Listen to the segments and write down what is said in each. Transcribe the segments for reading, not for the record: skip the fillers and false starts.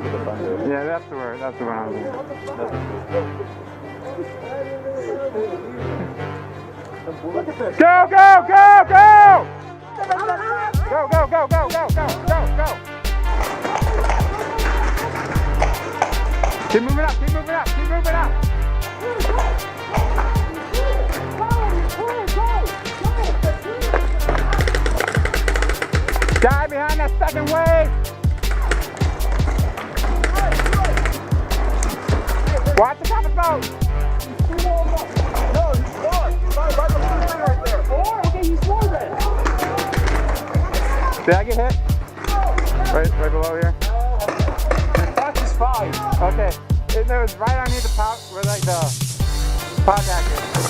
to the thunder. Yeah, that's the word. That's the one I'm doing. Look at this. Go, go, go, go! Go, go, go, go, go, go, go, go! Keep moving up, keep moving up, keep moving up! Guy behind that second wave! Watch the top of the boat! No, he's smart. He's right by the thing right there. Okay, he's slow then. Did I get hit? Right below here? The catch is fine. Okay. It was right underneath the pot where like the pot jacket is.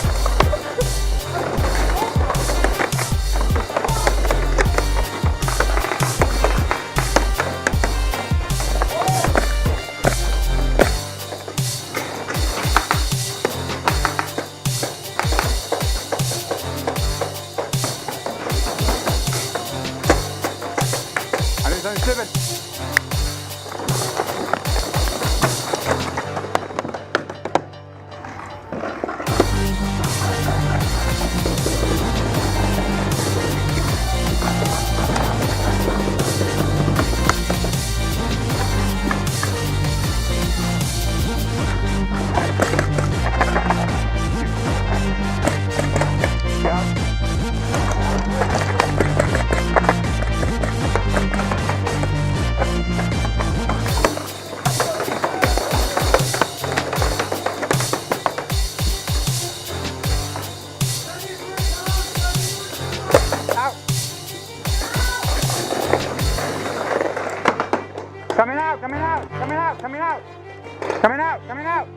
Seven. Coming out, coming out, coming out, coming out, coming out, coming out.